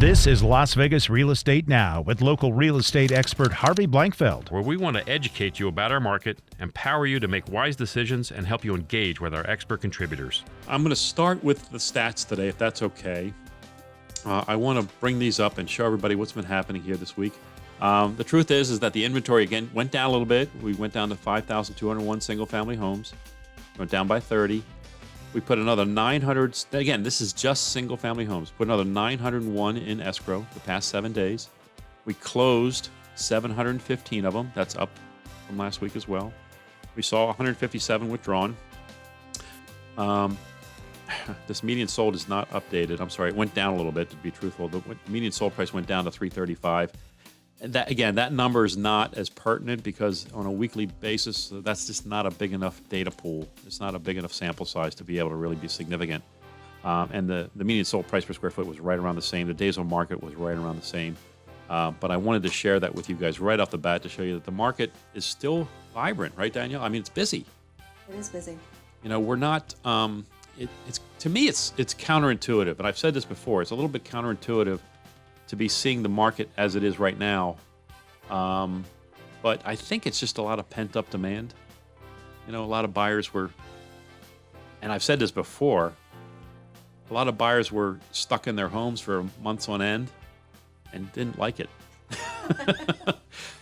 This is Las Vegas Real Estate Now with local real estate expert Harvey Blankfeld. Where we want to educate you about our market, empower you to make wise decisions, and help you engage with our expert contributors. I'm going to start with the stats today, if that's okay. I want to bring these up and show everybody what's been happening here this week. The truth is that the inventory, again, went down a little bit. We went down to 5,201 single-family homes. Went down by 30. We put another 900, again, this is just single-family homes. Put another 901 in escrow the past 7 days. We closed 715 of them. That's up from last week as well. We saw 157 withdrawn. This median sold is not updated. I'm sorry, it went down a little bit, to be truthful. The median sold price went down to 335. And that, again, that number is not as pertinent because on a weekly basis, that's just not a big enough data pool. It's not a big enough sample size to be able to really be significant. And the median sold price per square foot was right around the same. The days on market was right around the same. But I wanted to share that with you guys right off the bat to show you that the market is still vibrant, right, Danielle? I mean, it's busy. It is busy. You know, we're not. It's to me, it's counterintuitive, and I've said this before. It's a little bit counterintuitive to be seeing the market as it is right now. But I think it's just a lot of pent-up demand. You know, a lot of buyers were, and I've said this before, a lot of buyers were stuck in their homes for months on end and didn't like it.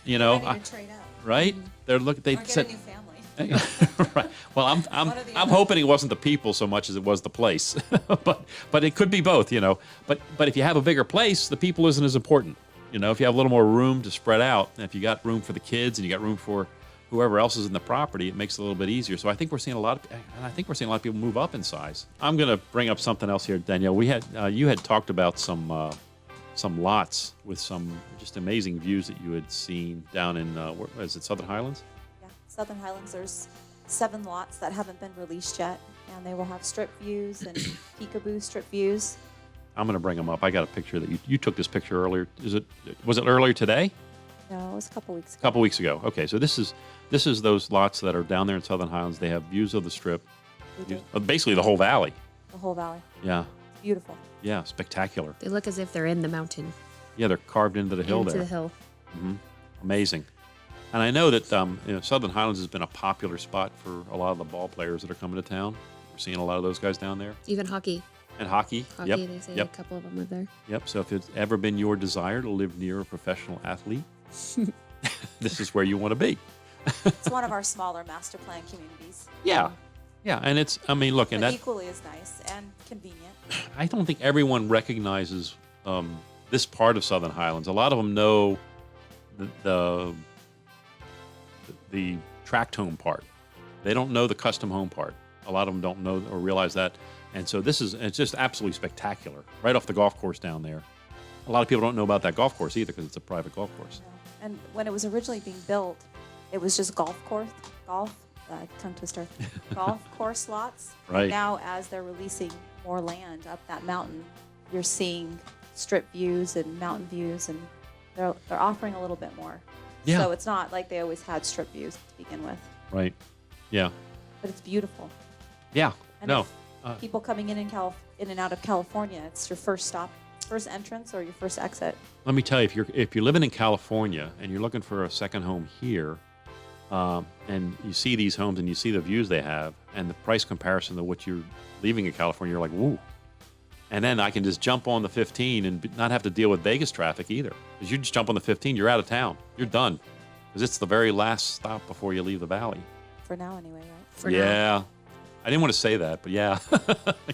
You know, Ready to trade out. right? They're looking. They Or said, get a new family. right. Well, I'm One or the I'm other. hoping it wasn't the people so much as it was the place, but it could be both, you know. But if you have a bigger place, the people isn't as important, you know. If you have a little more room to spread out, and if you got room for the kids and you got room for whoever else is in the property, it makes it a little bit easier. So I think we're seeing a lot of people move up in size. I'm going to bring up something else here, Danielle. We had you had talked about some lots with some just amazing views that you had seen down in where is it, Southern Highlands? Yeah, Southern Highlands, there's 7 lots that haven't been released yet, and they will have strip views and peekaboo strip views. I'm going to bring them up. I got a picture that you took this picture earlier. Was it earlier today? No, it was a couple weeks A ago. couple weeks ago. Okay, so this is those lots that are down there in Southern Highlands. They have views of the strip, We did. basically the whole valley. The whole valley. Yeah, It's beautiful. yeah, spectacular. They look as if they're in the mountain. Yeah, they're carved into the hill into there. the hill. Amazing. And I know that Southern Highlands has been a popular spot for a lot of the ball players that are coming to town. We're seeing a lot of those guys down there. Even hockey. And hockey. Hockey, Yep. they say Yep. a couple of them live there. Yep. So if it's ever been your desire to live near a professional athlete, this is where you want to be. It's one of our smaller master plan communities. Yeah. Yeah. And it's, I mean, look, and But that, equally as nice and convenient. I don't think everyone recognizes this part of Southern Highlands. A lot of them know the tract home part. They don't know the custom home part. A lot of them don't know or realize that. And so it's just absolutely spectacular. Right off the golf course down there. A lot of people don't know about that golf course either because it's a private golf course. And when it was originally being built, it was just golf tongue twister, golf course lots. Right. Now, as they're releasing more land up that mountain, you're seeing strip views and mountain views, and they're offering a little bit more. Yeah. So it's not like they always had strip views to begin with, Right. Yeah. but it's beautiful. Yeah. And No. if people coming in and out of California, it's your first stop, first entrance, or your first exit. Let me tell you, if you're living in California and you're looking for a second home here, and you see these homes and you see the views they have and the price comparison to what you're leaving in California, you're like, woo. And then I can just jump on the 15 and not have to deal with Vegas traffic either. Because you just jump on the 15, you're out of town. You're done. Because it's the very last stop before you leave the valley. For now, anyway, right? For now. Yeah. I didn't want to say that, but yeah.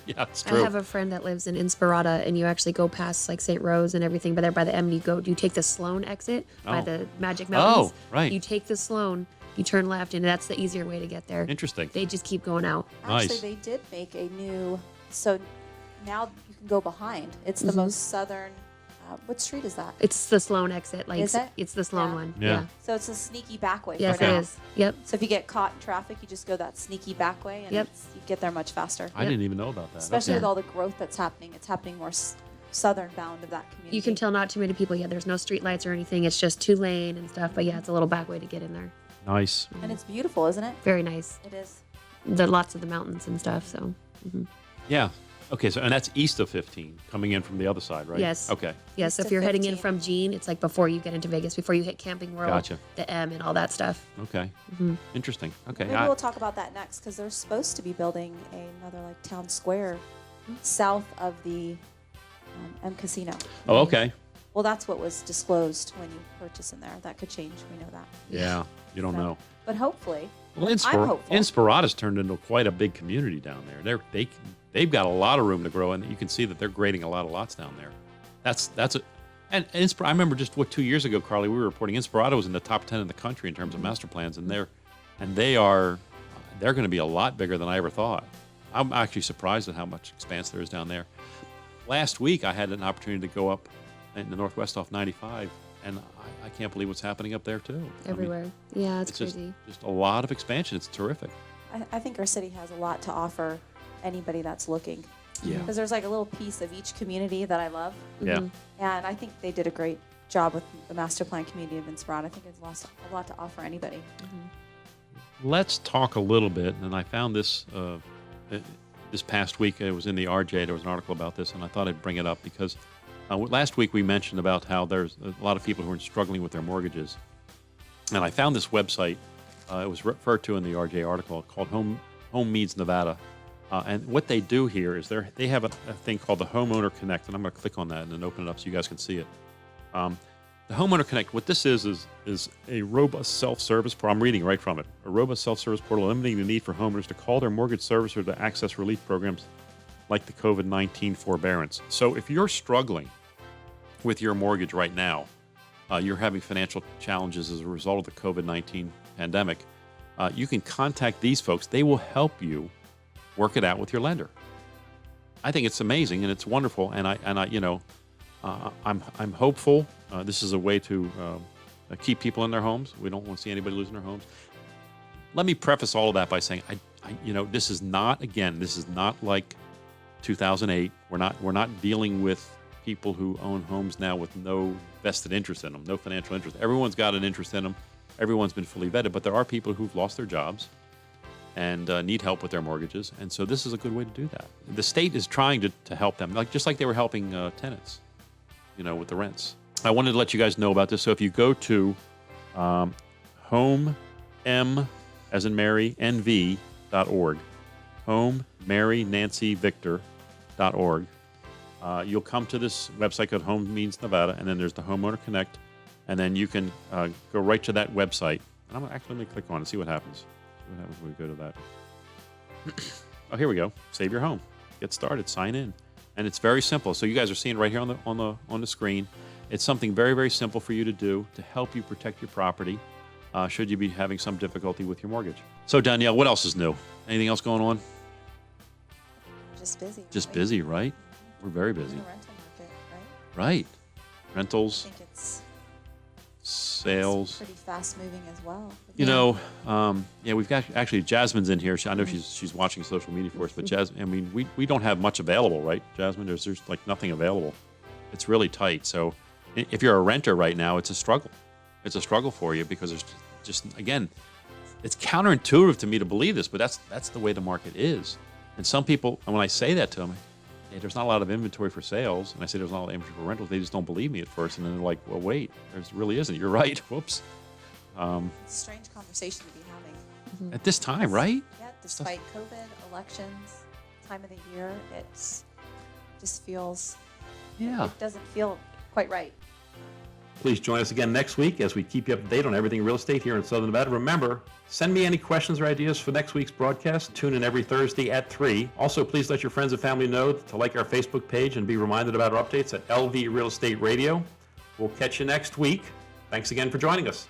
Yeah, it's I true. have a friend that lives in Inspirata, and you actually go past like St. Rose and everything, but there by the end you take the Sloan exit by Oh. the Magic Mountains. Oh, right. You take the Sloan, you turn left, and that's the easier way to get there. Interesting. They just keep going out. Actually, Nice. they did make a new, so now you can go behind. It's the Mm-hmm. most southern, what street is that? It's the Sloan exit. Like Is it? It's the Sloan Yeah. one. Yeah. So it's a sneaky back way. Yes, for it now. is. Yep. So if you get caught in traffic, you just go that sneaky back way, and Yep. you get there much faster. I didn't even know about that. Especially Okay. with all the growth that's happening. It's happening more southern bound of that community. You can tell not too many people. Yeah, there's no street lights or anything. It's just 2-lane and stuff. But yeah, it's a little back way to get in there. Nice. And it's beautiful, isn't it? Very nice. It is. The lots of the mountains and stuff. So Yeah. Okay, so and that's east of 15, coming in from the other side, right? Yes. Okay. Yeah, so East if of you're heading in 15. from Gene, it's like before you get into Vegas, before you hit Camping World, Gotcha. the M and all that stuff. Okay. Interesting. Okay. Maybe we'll talk about that next because they're supposed to be building another like town square south of the M Casino. Oh, okay. Well, that's what was disclosed when you purchase in there. That could change. We know that. Yeah. You don't So- know. But hopefully, Well, I'm hopeful. Inspirada's turned into quite a big community down there. They've got a lot of room to grow, and you can see that they're grading a lot of lots down there. I remember just 2 years ago, Carly, we were reporting Inspirada was in the top 10 in the country in terms of master plans, and they're going to be a lot bigger than I ever thought. I'm actually surprised at how much expanse there is down there. Last week, I had an opportunity to go up in the Northwest off 95, and I can't believe what's happening up there too. I mean, Everywhere. Yeah, it's just crazy. a lot of expansion. It's terrific. I think our city has a lot to offer anybody that's looking. Yeah. Because there's like a little piece of each community that I love. Yeah. And I think they did a great job with the master plan community of Inspirada. I think it's a lot to offer anybody. Let's talk a little bit, and I found this this past week. It was in the RJ. There was an article about this, and I thought I'd bring it up because last week we mentioned about how there's a lot of people who are struggling with their mortgages, and I found this website. It was referred to in the RJ article called Home Meets Nevada, and what they do here is they have a thing called the Homeowner Connect, and I'm going to click on that and then open it up so you guys can see it. The Homeowner Connect, what this is a robust self-service portal. I'm reading right from it. A robust self-service portal eliminating the need for homeowners to call their mortgage servicer to access relief programs like the COVID-19 forbearance. So if you're struggling with your mortgage right now, you're having financial challenges as a result of the COVID-19 pandemic, you can contact these folks. They will help you work it out with your lender. I think it's amazing and it's wonderful, and I'm hopeful. This is a way to keep people in their homes. We don't want to see anybody losing their homes. Let me preface all of that by saying, this is not like 2008. We're not dealing with people who own homes now with no vested interest in them, no financial interest. Everyone's got an interest in them. Everyone's been fully vetted, but there are people who've lost their jobs and need help with their mortgages, and so this is a good way to do that. The state is trying to help them, just like they were helping tenants, with the rents. I wanted to let you guys know about this. So if you go to home, M as in Mary, NV.org, home, Mary, Nancy, Victor.org, you'll come to this website called Home Meets Nevada, and then there's the Homeowner Connect, and then you can go right to that website. And let me click on it, see what happens. See what happens when we go to that. Oh, here we go. Save your home. Get started. Sign in. And it's very simple. So you guys are seeing right here on the screen. It's something very, very simple for you to do to help you protect your property should you be having some difficulty with your mortgage. So Danielle, what else is new? Anything else going on? Just busy. Just right? busy, right? We're very In busy. the rental market, right? Right. I Rentals, think it's sales. pretty fast moving as well. We've got actually Jasmine's in here. I know she's watching social media for us, but Jasmine, we don't have much available, right, Jasmine? There's like nothing available. It's really tight. So if you're a renter right now, it's a struggle. It's a struggle for you because there's just again, it's counterintuitive to me to believe this, but that's the way the market is. And some people, and when I say that to them, hey, there's not a lot of inventory for sales, and I say there's not a lot of inventory for rentals, they just don't believe me at first, and then they're like, well, wait, there really isn't. You're right. Whoops. It's a strange conversation to be having. At this time, right? Yeah, despite COVID, elections, time of the year, it's just feels, it doesn't feel quite right. Please join us again next week as we keep you up to date on everything real estate here in Southern Nevada. Remember, send me any questions or ideas for next week's broadcast. Tune in every Thursday at 3. Also, please let your friends and family know to like our Facebook page and be reminded about our updates at LV Real Estate Radio. We'll catch you next week. Thanks again for joining us.